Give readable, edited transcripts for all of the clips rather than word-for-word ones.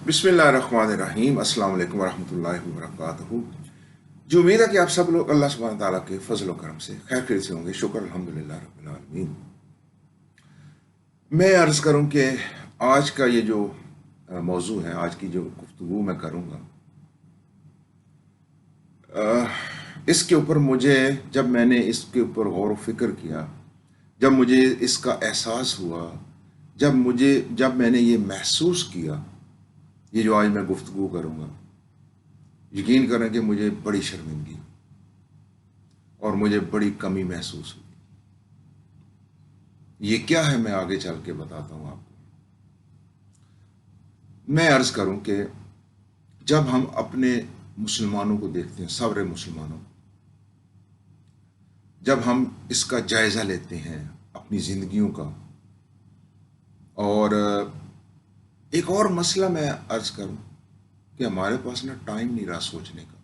बिस्मिल्लाहिर्रहमानिर्रहीम। अस्सलाम वालेकुम वरहमतुल्लाहि वबरकातुहू। जी, उम्मीद है कि आप सब लोग अल्लाह सुब्हानहू तआला के फजल व करम से खैर खैरियत से होंगे। शुक्र अल्हम्दुलिल्लाह रब्बिल आलमीन। मैं अर्ज़ करूं कि आज का ये जो मौजू है, आज की जो गुफ्तगू मैं करूंगा, इसके ऊपर मुझे, जब मैंने इसके ऊपर गौर व फिक्र किया, जब मुझे इसका एहसास हुआ, जब मैंने ये महसूस किया, ये जो आज मैं गुफ्तगू करूंगा, यकीन करें कि मुझे बड़ी शर्मिंदगी और मुझे बड़ी कमी महसूस हुई। ये क्या है, मैं आगे चल के बताता हूं आपको। मैं अर्ज करूं कि जब हम अपने मुसलमानों को देखते हैं, सारे मुसलमानों को, जब हम इसका जायजा लेते हैं अपनी जिंदगियों का, और एक और मसला मैं अर्ज करूं कि हमारे पास ना टाइम नहीं रहा सोचने का,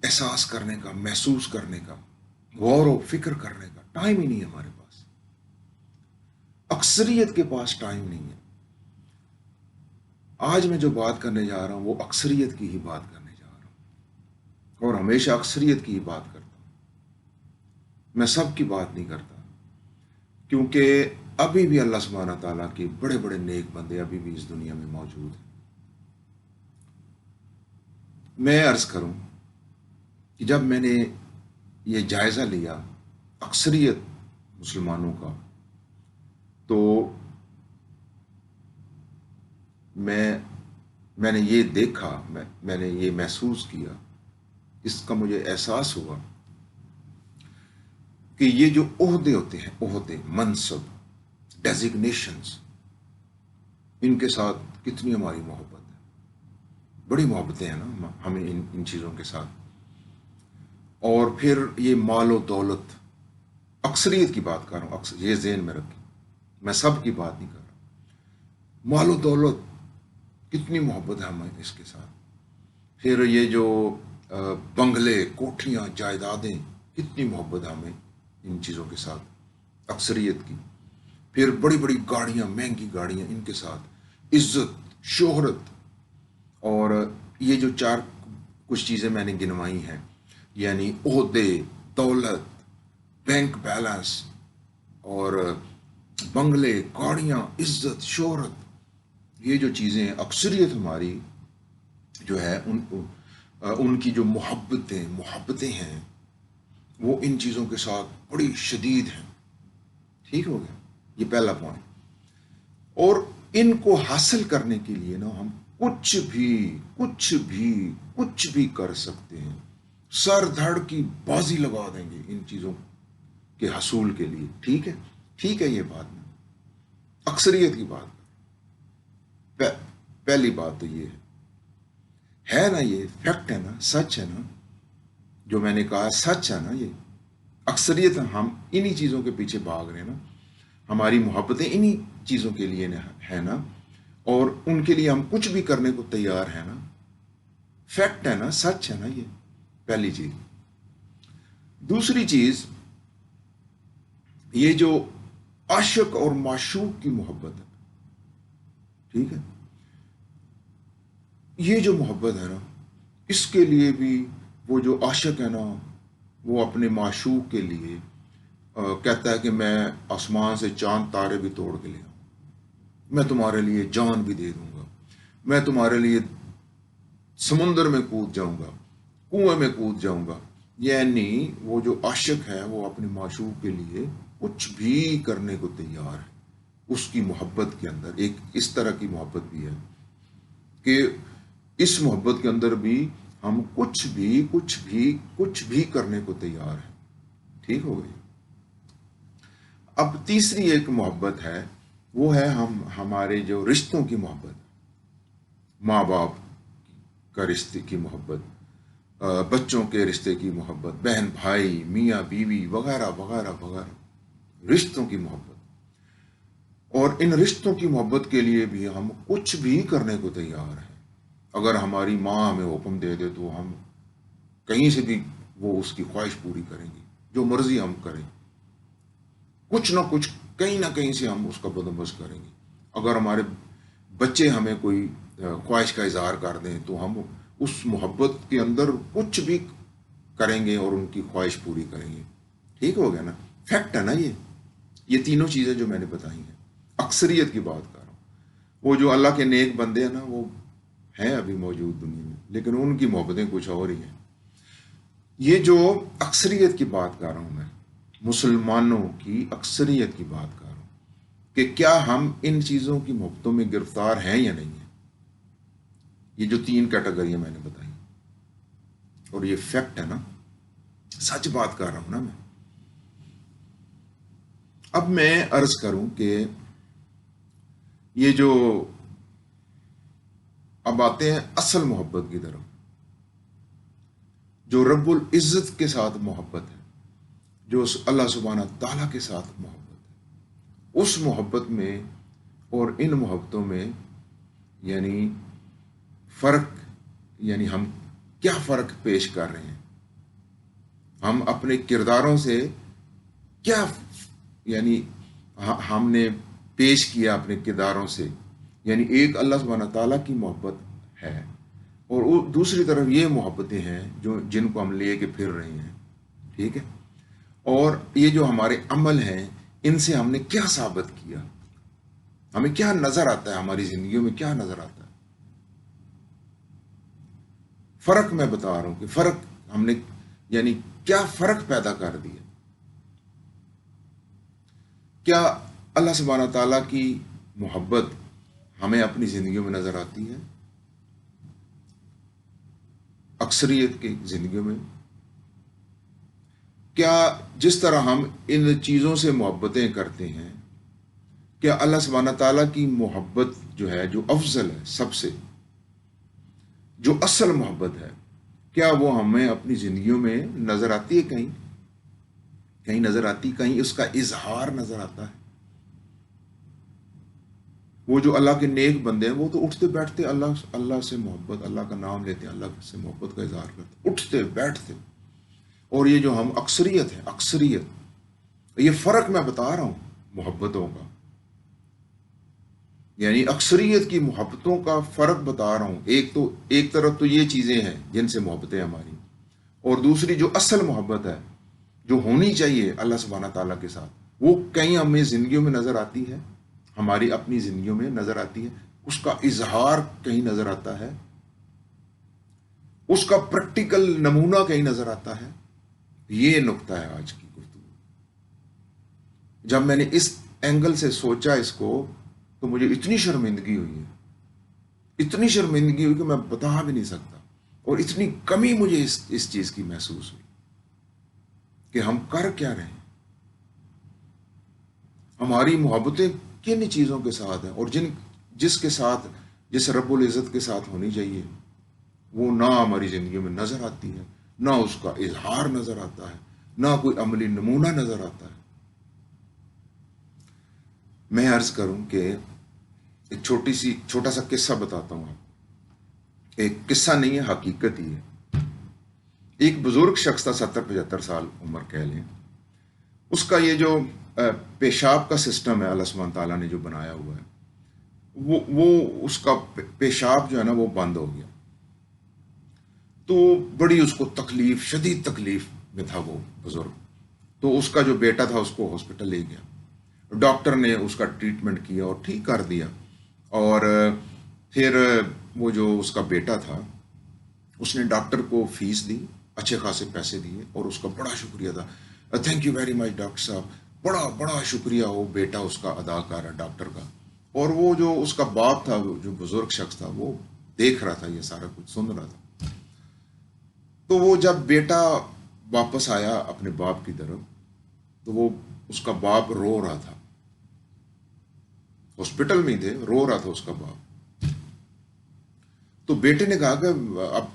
एहसास करने का, महसूस करने का, गौर व फिक्र करने का टाइम ही नहीं है हमारे पास। अक्सरियत के पास टाइम नहीं है। आज मैं जो बात करने जा रहा हूं वो अक्सरियत की ही बात करने जा रहा हूं, और हमेशा अक्सरियत की ही बात करता हूं। मैं सब की बात नहीं करता, क्योंकि अभी भी अल्लाह सुब्हानहू तआला के बड़े बड़े नेक बंदे अभी भी इस दुनिया में मौजूद हैं। मैं अर्ज करूं कि जब मैंने ये जायजा लिया अक्सरियत मुसलमानों का, तो मैंने ये देखा, मैंने ये महसूस किया, इसका मुझे एहसास हुआ कि ये जो ओहदे होते हैं, ओहदे, मनसब, डेजिग्नेशंस, इनके साथ कितनी हमारी मोहब्बत है। बड़ी मोहब्बतें हैं ना हमें इन चीज़ों के साथ। और फिर ये मालो दौलत, अक्सरियत की बात कर रहा हूँ, ये ज़हन में रखें, मैं सब की बात नहीं कर रहा। मालो दौलत, कितनी मोहब्बत है हमें इसके साथ। फिर ये जो बंगले, कोठियाँ, जायदादें, कितनी मोहब्बत है हमें इन चीज़ों के साथ, अक्सरियत की। फिर बड़ी बड़ी गाड़ियाँ, महंगी गाड़ियाँ, इनके साथ इज्जत, शोहरत, और ये जो चार कुछ चीज़ें मैंने गिनवाई हैं, यानी ओहदे, दौलत, बैंक बैलेंस, और बंगले, गाड़ियाँ, इज्जत, शोहरत, ये जो चीज़ें अक्सरियत हमारी जो है, उनकी जो मोहब्बतें हैं, वो इन चीज़ों के साथ बड़ी शदीद हैं। ठीक हो गया, ये पहला पॉइंट। और इनको हासिल करने के लिए ना हम कुछ भी कर सकते हैं, सर धड़ की बाजी लगा देंगे इन चीज़ों के हसूल के लिए। ठीक है, ठीक है, ये बात नहीं, अक्सरियत की बात। पहली बात तो ये है ना, ये फैक्ट है ना, सच है ना, जो मैंने कहा सच है ना, ये अक्सरियत। हम इन्हीं चीज़ों के पीछे भाग रहे हैं ना, हमारी मोहब्बतें इन्हीं चीज़ों के लिए है ना, और उनके लिए हम कुछ भी करने को तैयार है ना, फैक्ट है ना, सच है ना, ये पहली चीज। दूसरी चीज, ये जो आशिक और माशूक की मोहब्बत है, ठीक है, ये जो मोहब्बत है ना, इसके लिए भी वो जो आशिक है ना, वो अपने माशूक के लिए कहता है कि मैं आसमान से चांद तारे भी तोड़ के ले आऊं, मैं तुम्हारे लिए जान भी दे दूंगा, मैं तुम्हारे लिए समुंदर में कूद जाऊंगा, कुएं में कूद जाऊंगा। यानी वो जो आशिक है वो अपने माशूक के लिए कुछ भी करने को तैयार है। उसकी मोहब्बत के अंदर एक इस तरह की मोहब्बत भी है कि इस मोहब्बत के अंदर भी हम कुछ भी करने को तैयार है। ठीक हो गई। अब तीसरी एक मोहब्बत है, वो है हमारे जो रिश्तों की मोहब्बत, माँ बाप का रिश्ते की मोहब्बत, बच्चों के रिश्ते की मोहब्बत, बहन भाई, मियाँ बीवी, वगैरह वगैरह वगैरह, रिश्तों की मोहब्बत। और इन रिश्तों की मोहब्बत के लिए भी हम कुछ भी करने को तैयार हैं। अगर हमारी माँ हमें हुक्म दे दे तो हम कहीं से भी वो उसकी ख्वाहिश पूरी करेंगे, जो मर्जी हम करें, कुछ ना कुछ, कहीं ना कहीं से हम उसका बंदोबस्त करेंगे। अगर हमारे बच्चे हमें कोई ख्वाहिश का इजहार कर दें तो हम उस मोहब्बत के अंदर कुछ भी करेंगे और उनकी ख्वाहिश पूरी करेंगे। ठीक हो गया ना? फैक्ट है ना ये तीनों चीज़ें जो मैंने बताई हैं। अक्सरियत की बात कर रहा हूँ। वो जो अल्लाह के नेक बंदे हैं ना, वो हैं अभी मौजूद दुनिया में, लेकिन उनकी मोहब्बतें कुछ और ही हैं। ये जो अक्सरियत की बात कर रहा हूँ मैं, मुसलमानों की अक्सरियत की बात कर रहा हूँ कि क्या हम इन चीज़ों की मोहब्बतों में गिरफ्तार हैं या नहीं है। ये जो तीन कैटेगरियां मैंने बताई, और ये फैक्ट है ना, सच बात कर रहा हूं ना मैं। अब मैं अर्ज करूं कि ये जो अब आते हैं असल मोहब्बत की तरफ, जो रब्बुल इज्जत के साथ मोहब्बत है, जो अल्लाह सुब्हाना ताला के साथ मोहब्बत है, उस मोहब्बत में और इन मोहब्बतों में यानी फर्क, यानी हम क्या फर्क पेश कर रहे हैं, हम अपने किरदारों से क्या यानी हमने पेश किया अपने किरदारों से। यानी एक अल्लाह सुब्हाना ताला की मोहब्बत है और दूसरी तरफ ये मोहब्बतें हैं जो जिनको हम ले के फिर रहे हैं। ठीक है? और ये जो हमारे अमल हैं, इनसे हमने क्या साबित किया, हमें क्या नजर आता है, हमारी जिंदगियों में क्या नजर आता है। फर्क मैं बता रहा हूं कि फर्क हमने यानी क्या फर्क पैदा कर दिया। क्या अल्लाह सुब्हाना ताला की मोहब्बत हमें अपनी जिंदगियों में नजर आती है, अक्सरियत की जिंदगियों में? क्या जिस तरह हम इन चीजों से मोहब्बतें करते हैं, क्या अल्लाह सुब्हाना ताला की मोहब्बत जो है, जो अफजल है सबसे, जो असल मोहब्बत है, क्या वो हमें अपनी जिंदगियों में नजर आती है? कहीं कहीं नजर आती, कहीं उसका इजहार नजर आता है। वो जो अल्लाह के नेक बंदे हैं, वो तो उठते बैठते अल्लाह अल्लाह से मोहब्बत, अल्लाह का नाम लेते हैं, अल्लाह से मोहब्बत का इजहार करते, उठते बैठते। और ये जो हम अक्सरियत है, अक्सरियत, ये फर्क मैं बता रहा हूं मोहब्बतों का, यानी अक्सरियत की मोहब्बतों का फर्क बता रहा हूं। एक तरफ तो ये चीजें हैं जिनसे मोहब्बतें हमारी, और दूसरी जो असल मोहब्बत है जो होनी चाहिए अल्लाह सुब्हाना ताला के साथ, वो कहीं हमें जिंदगियों में नजर आती है, हमारी अपनी जिंदगियों में नजर आती है, उसका इजहार कहीं नजर आता है, उसका प्रैक्टिकल नमूना कहीं नजर आता है। ये नुक्ता है आज की गुफ्तगू। जब मैंने इस एंगल से सोचा इसको, तो मुझे इतनी शर्मिंदगी हुई है, इतनी शर्मिंदगी हुई कि मैं बता भी नहीं सकता, और इतनी कमी मुझे इस चीज की महसूस हुई कि हम कर क्या रहे हैं, हमारी मोहब्बतें किन चीजों के साथ हैं, और जिसके साथ, जिस रब्बुल इज़्ज़त के साथ होनी चाहिए, वो ना हमारी जिंदगी में नजर आती है, ना उसका इजहार नजर आता है, ना कोई अमली नमूना नजर आता है। मैं अर्ज करूं कि एक छोटा सा किस्सा बताता हूं आपको। एक किस्सा नहीं है, हकीकत ही है। एक बुजुर्ग शख्स था, 70-75 साल उम्र कह लें। उसका ये जो पेशाब का सिस्टम है अल्लाह सुब्हान ताला ने जो बनाया हुआ है, वो उसका पेशाब जो है ना, वो बंद हो गया। तो बड़ी उसको तकलीफ, शदीद तकलीफ में था वो बुजुर्ग। तो उसका जो बेटा था उसको हॉस्पिटल ले गया, डॉक्टर ने उसका ट्रीटमेंट किया और ठीक कर दिया। और फिर वो जो उसका बेटा था, उसने डॉक्टर को फीस दी, अच्छे खासे पैसे दिए, और उसका बड़ा शुक्रिया था। Thank you very much doctor साहब, बड़ा बड़ा शुक्रिया वो बेटा उसका अदा कर रहा डॉक्टर का। और वो जो उसका बाप था, जो बुजुर्ग शख्स था, वो देख रहा था, ये सारा कुछ सुन रहा था। तो वो जब बेटा वापस आया अपने बाप की तरफ, तो वो उसका बाप रो रहा था, हॉस्पिटल में ही थे, रो रहा था उसका बाप। तो बेटे ने कहा कि अब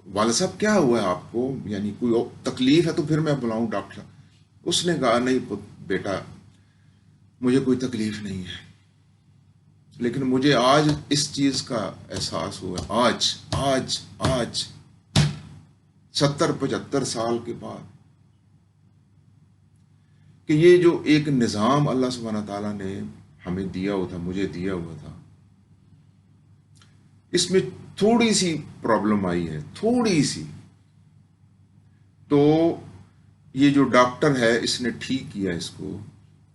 वाला साहब क्या हुआ है आपको, यानी कोई तकलीफ है तो फिर मैं बुलाऊं डॉक्टर। उसने कहा नहीं बेटा, मुझे कोई तकलीफ नहीं है, लेकिन मुझे आज इस चीज का एहसास हुआ, आज आज आज 70-75 साल के बाद, कि ये जो एक निज़ाम अल्लाह सुब्हाना ताला ने हमें दिया हुआ था, मुझे दिया हुआ था, इसमें थोड़ी सी प्रॉब्लम आई है, थोड़ी सी। तो ये जो डॉक्टर है इसने ठीक किया इसको,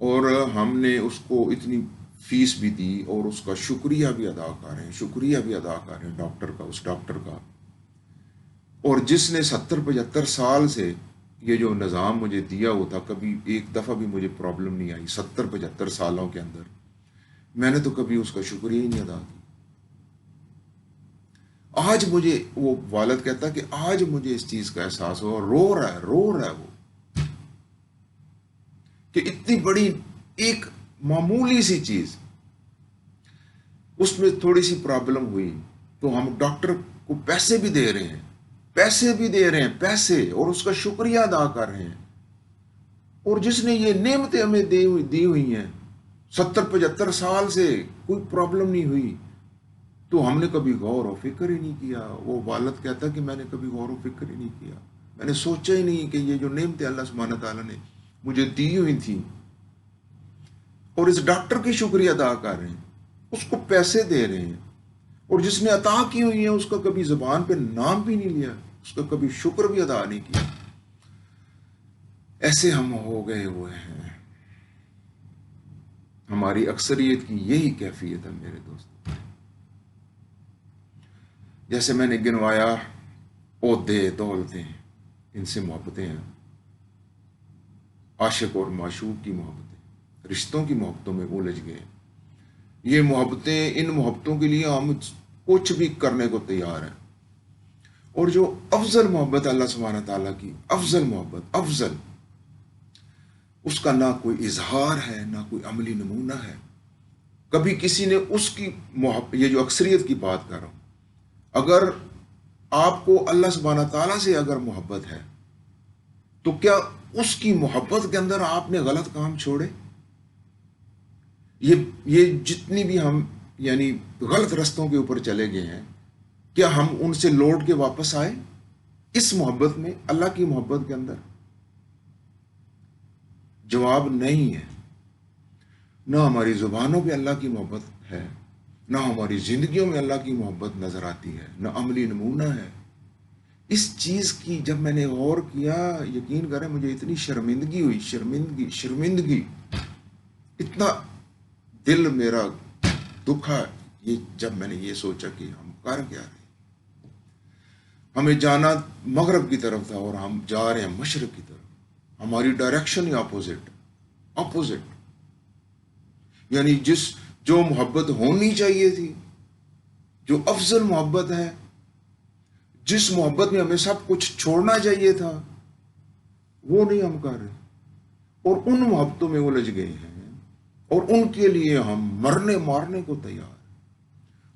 और हमने उसको इतनी फीस भी दी और उसका शुक्रिया भी अदा कर रहे हैं, शुक्रिया भी अदा कर रहे हैं डॉक्टर का, उस डॉक्टर का। और जिसने 70-75 साल से ये जो निज़ाम मुझे दिया हुआ था, कभी एक दफ़ा भी मुझे प्रॉब्लम नहीं आई 70-75 सालों के अंदर। मैंने तो कभी उसका शुक्रिया ही नहीं अदा किया। आज मुझे वो वालिद कहता कि आज मुझे इस चीज़ का एहसास हुआ, रो रहा है वो, कि इतनी बड़ी एक मामूली सी चीज़, उसमें थोड़ी सी प्रॉब्लम हुई तो हम डॉक्टर को पैसे भी दे रहे हैं, पैसे, और उसका शुक्रिया अदा कर रहे हैं। और जिसने ये नेमतें हमें दी हुई हैं, 70-75 साल से कोई प्रॉब्लम नहीं हुई, तो हमने कभी गौर और फिक्र ही नहीं किया। वो वालिद कहता कि मैंने कभी गौर और फिक्र ही नहीं किया, मैंने सोचा ही नहीं कि ये जो नेमतें अल्लाह सुब्हानहू तआला ने मुझे दी हुई थी, और इस डॉक्टर की शुक्रिया अदा कर रहे हैं, उसको पैसे दे रहे हैं, और जिसने अता की हुई है उसका कभी जुबान पे नाम भी नहीं लिया, उसका कभी शुक्र भी अदा नहीं किया। ऐसे हम हो गए हुए हैं। हमारी अक्सरियत की यही कैफियत है मेरे दोस्त। जैसे मैंने गिनवाया, ओहदे, दौलतें, इनसे मोहब्बतें हैं, आशिक और माशूक की मोहब्बतें, रिश्तों की मोहब्बतों में उलझ गए। ये मोहब्बतें, इन मोहब्बतों के लिए हम कुछ भी करने को तैयार हैं। और जो अफजल मोहब्बत अल्लाह सुब्हानहू तआला की, अफजल मोहब्बत, अफजल, उसका ना कोई इजहार है, ना कोई अमली नमूना है। कभी किसी ने उसकी मोहब्बत, ये जो अक्सरियत की बात कर रहा हूं, अगर आपको अल्लाह सुब्हानहू तआला से अगर मोहब्बत है, तो क्या उसकी मोहब्बत के अंदर आपने गलत काम छोड़े? ये जितनी भी हम यानी गलत रस्तों के ऊपर चले गए हैं, क्या हम उनसे लौट के वापस आए इस मोहब्बत में, अल्लाह की मोहब्बत के अंदर? जवाब नहीं है। ना हमारी जुबानों पे अल्लाह की मोहब्बत है, ना हमारी जिंदगियों में अल्लाह की मोहब्बत नजर आती है, ना अमली नमूना है। इस चीज की जब मैंने गौर किया, यकीन करें मुझे इतनी शर्मिंदगी हुई, शर्मिंदगी, इतना दिल मेरा दुखा, ये जब मैंने ये सोचा कि हम कर क्या रहे। हमें जाना मगरब की तरफ था और हम जा रहे हैं मशरक की तरफ। हमारी डायरेक्शन ही अपोजिट, यानी जो मोहब्बत होनी चाहिए थी, जो अफजल मोहब्बत है, जिस मोहब्बत में हमें सब कुछ छोड़ना चाहिए था, वो नहीं हम कर रहे, और उन मोहब्बतों में उलझ गए हैं, और उनके लिए हम मरने मारने को तैयार।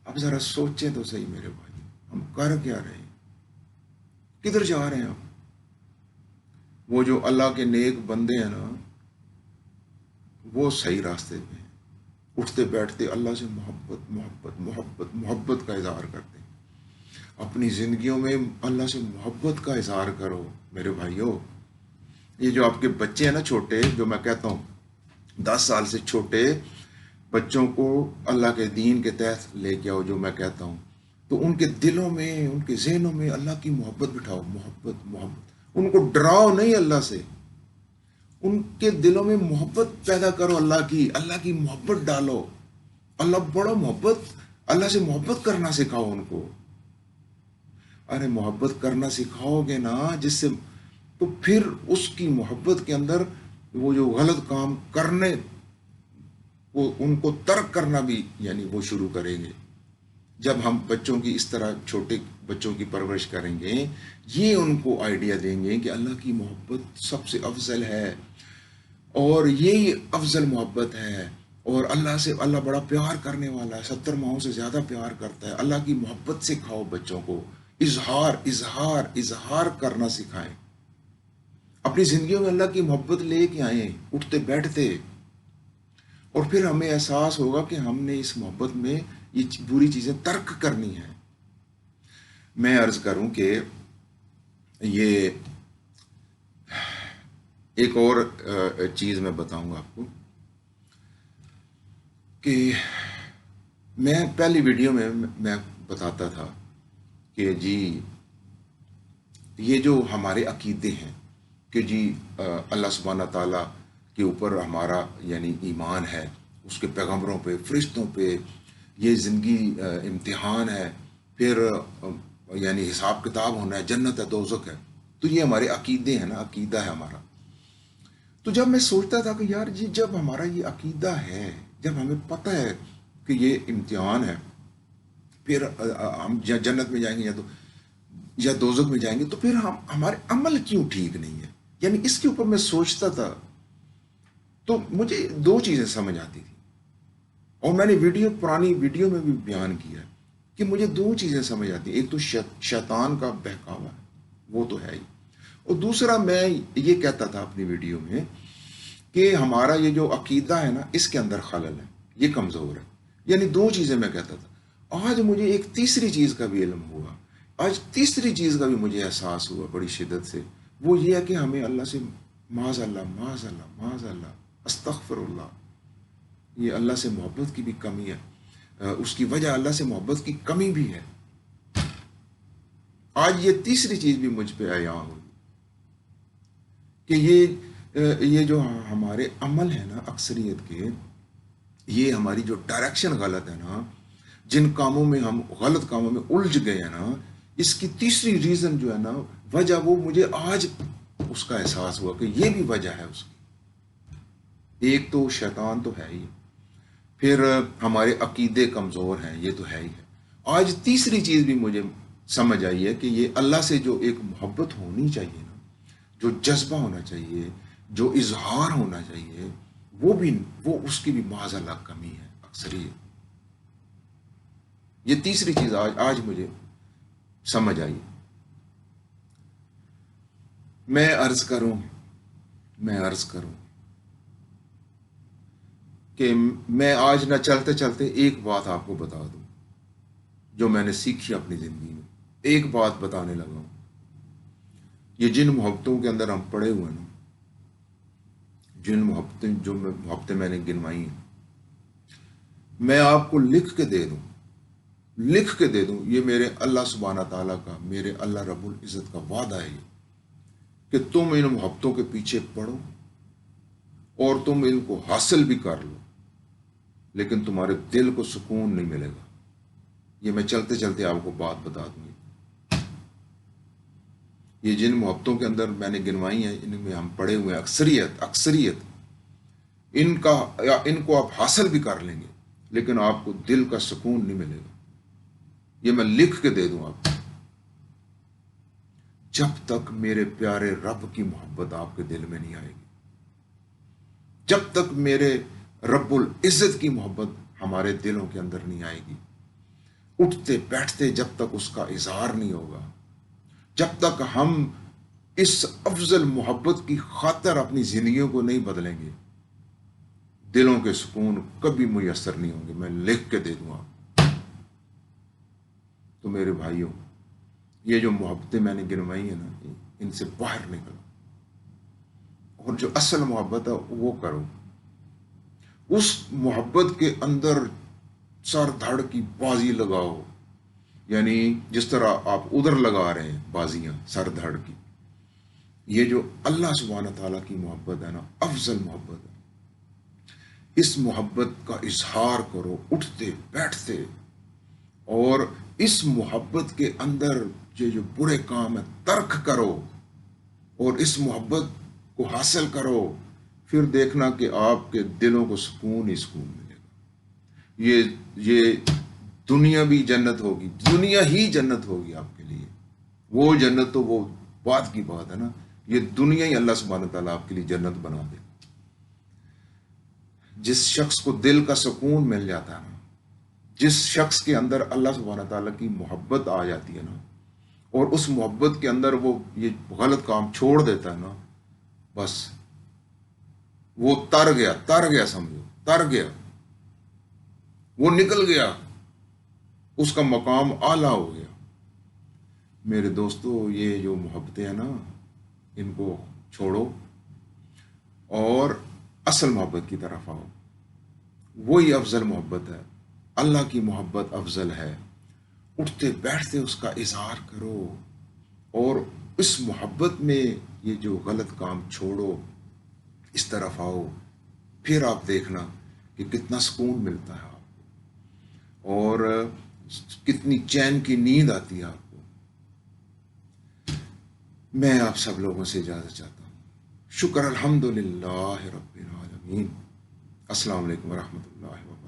अब जरा सोचें तो सही मेरे भाई, हम कर क्या रहे हैं, किधर जा रहे हैं हम? वो जो अल्लाह के नेक बंदे हैं ना, वो सही रास्ते पे हैं, उठते बैठते अल्लाह से मोहब्बत मोहब्बत मोहब्बत मोहब्बत का इजहार करते हैं। अपनी जिंदगियों में अल्लाह से मोहब्बत का इजहार करो मेरे भाइयों। ये जो आपके बच्चे हैं ना छोटे, जो मैं कहता हूँ 10 साल से छोटे बच्चों को अल्लाह के दीन के तहत लेके आओ, जो मैं कहता हूँ, तो उनके दिलों में, उनके जहनों में अल्लाह की मोहब्बत बिठाओ, मोहब्बत मोहब्बत। उनको डराओ नहीं अल्लाह से, उनके दिलों में मोहब्बत पैदा करो, अल्लाह की मोहब्बत डालो। अल्लाह बड़ा मोहब्बत, अल्लाह से मोहब्बत करना सिखाओ उनको। अरे मोहब्बत करना सिखाओगे ना जिससे, तो फिर उसकी मोहब्बत के अंदर वो जो गलत काम करने वो उनको तर्क करना भी यानी वो शुरू करेंगे। जब हम बच्चों की इस तरह छोटे बच्चों की परवरिश करेंगे, ये उनको आइडिया देंगे कि अल्लाह की मोहब्बत सबसे अफजल है, और ये अफजल मोहब्बत है, और अल्लाह से अल्लाह बड़ा प्यार करने वाला है, 70 माहों से ज़्यादा प्यार करता है। अल्लाह की मोहब्बत सिखाओ बच्चों को, इजहार इजहार इजहार करना सिखाएं। अपनी ज़िंदगियों में अल्लाह की मोहब्बत लेके आए उठते बैठते, और फिर हमें एहसास होगा कि हमने इस मोहब्बत में ये बुरी चीज़ें तर्क करनी है। मैं अर्ज़ करूं कि ये एक और चीज़ मैं बताऊंगा आपको कि मैं पहली वीडियो में मैं بتاتا تھا کہ جی یہ جو ہمارے عقیدے ہیں کہ جی اللہ سبحانہ تعالیٰ کے اوپر ہمارا یعنی ایمان ہے، اس کے پیغمبروں پہ، فرشتوں پہ، یہ زندگی امتحان ہے، پھر یعنی حساب کتاب ہونا ہے، جنت ہے، دوزخ ہے، تو یہ ہمارے عقیدے ہیں نا، عقیدہ ہے ہمارا. تو جب میں سوچتا تھا کہ یار جی جب ہمارا یہ عقیدہ ہے، جب ہمیں پتہ ہے کہ یہ امتحان ہے، پھر ہم یا جنت میں جائیں گے یا دوزخ میں جائیں گے، تو پھر ہمارے عمل کیوں ٹھیک نہیں ہے؟ یعنی اس کے اوپر میں سوچتا تھا تو مجھے دو چیزیں سمجھ آتی تھی، اور میں نے پرانی ویڈیو میں بھی بیان کیا کہ مجھے دو چیزیں سمجھ آتی ہیں. ایک تو شیطان کا بہکاوا ہے، وہ تو ہے ہی، اور دوسرا میں یہ کہتا تھا اپنی ویڈیو میں کہ ہمارا یہ جو عقیدہ ہے نا، اس کے اندر خلل ہے، یہ کمزور ہے. یعنی دو چیزیں میں کہتا تھا. آج مجھے ایک تیسری چیز کا بھی علم ہوا، آج تیسری چیز کا بھی مجھے احساس ہوا بڑی شدت سے. وہ یہ ہے کہ ہمیں اللہ سے معاذ اللہ معاذ اللہ معاذ اللہ استغفر اللہ، یہ اللہ سے محبت کی بھی کمی ہے، اس کی وجہ اللہ سے محبت کی کمی بھی ہے. آج یہ تیسری چیز بھی مجھ پہ عیاں ہوئی کہ یہ جو ہمارے عمل ہے نا اکثریت کے، یہ ہماری جو ڈائریکشن غلط ہے نا، جن کاموں میں ہم غلط کاموں میں الجھ گئے ہیں نا، اس کی تیسری ریزن جو ہے نا، وجہ، وہ مجھے آج اس کا احساس ہوا کہ یہ بھی وجہ ہے اس کی. ایک تو شیطان تو ہے ہی، پھر ہمارے عقیدے کمزور ہیں، یہ تو ہے ہی ہے. آج تیسری چیز بھی مجھے سمجھ آئی ہے کہ یہ اللہ سے جو ایک محبت ہونی چاہیے نا، جو جذبہ ہونا چاہیے، جو اظہار ہونا چاہیے، وہ اس کی بھی معاذ اللہ کمی ہے اکثریت. یہ تیسری چیز آج مجھے سمجھ آئی. میں عرض کروں کہ میں آج نہ چلتے چلتے ایک بات آپ کو بتا دوں جو میں نے سیکھی اپنی زندگی میں. ایک بات بتانے لگا ہوں. یہ جن محبتوں کے اندر ہم پڑے ہوئے ہیں، جن محبتیں میں نے گنوائی ہیں، میں آپ کو لکھ کے دے دوں، یہ میرے اللہ سبحانہ تعالیٰ کا، میرے اللہ رب العزت کا وعدہ ہے کہ تم ان محبتوں کے پیچھے پڑو اور تم ان کو حاصل بھی کر لو، لیکن تمہارے دل کو سکون نہیں ملے گا. یہ میں چلتے چلتے آپ کو بات بتا دوں گی. یہ جن محبتوں کے اندر میں نے گنوائی ہیں، ان میں ہم پڑے ہوئے ہیں، اکثریت ان کو آپ حاصل بھی کر لیں گے، لیکن آپ کو دل کا سکون نہیں ملے گا. یہ میں لکھ کے دے دوں آپ کو. جب تک میرے پیارے رب کی محبت آپ کے دل میں نہیں آئے گی، جب تک میرے رب العزت کی محبت ہمارے دلوں کے اندر نہیں آئے گی، اٹھتے بیٹھتے جب تک اس کا اظہار نہیں ہوگا، جب تک ہم اس افضل محبت کی خاطر اپنی زندگیوں کو نہیں بدلیں گے، دلوں کے سکون کبھی میسر نہیں ہوں گے. میں لکھ کے دے دوں آپ. تو میرے بھائیوں، یہ جو محبتیں میں نے گنوائی ہیں نا، ان سے باہر نکلو، اور جو اصل محبت ہے وہ کرو. اس محبت کے اندر سر دھڑ کی بازی لگاؤ، یعنی جس طرح آپ ادھر لگا رہے ہیں بازیاں سر دھڑ کی. یہ جو اللہ سبحانہ تعالیٰ کی محبت ہے نا، افضل محبت ہے. اس محبت کا اظہار کرو اٹھتے بیٹھتے، اور اس محبت کے اندر یہ جو برے کام ہے ترک کرو، اور اس محبت کو حاصل کرو. پھر دیکھنا کہ آپ کے دلوں کو سکون ہی سکون ملے گا. یہ دنیا بھی جنت ہوگی، دنیا ہی جنت ہوگی آپ کے لیے. وہ جنت تو وہ بات کی بات ہے نا، یہ دنیا ہی اللہ سبحانہ تعالیٰ آپ کے لیے جنت بنا دے. جس شخص کو دل کا سکون مل جاتا ہے نا، جس شخص کے اندر اللہ سبحانہ تعالیٰ کی محبت آ جاتی ہے نا، اور اس محبت کے اندر وہ یہ غلط کام چھوڑ دیتا ہے نا، بس وہ تر گیا سمجھو، تر گیا، وہ نکل گیا، اس کا مقام اعلیٰ ہو گیا. میرے دوستو، یہ جو محبتیں ہیں نا، ان کو چھوڑو اور اصل محبت کی طرف آؤ. وہی افضل محبت ہے. اللہ کی محبت افضل ہے، اٹھتے بیٹھتے اس کا اظہار کرو، اور اس محبت میں یہ جو غلط کام چھوڑو، اس طرف آؤ، پھر آپ دیکھنا کہ کتنا سکون ملتا ہے آپ کو، اور کتنی چین کی نیند آتی ہے آپ کو۔ میں آپ سب لوگوں سے اجازت چاہتا ہوں۔ شکر الحمد للہ رب العالمین۔ السلام علیکم ورحمۃ اللہ وبرکاتہ۔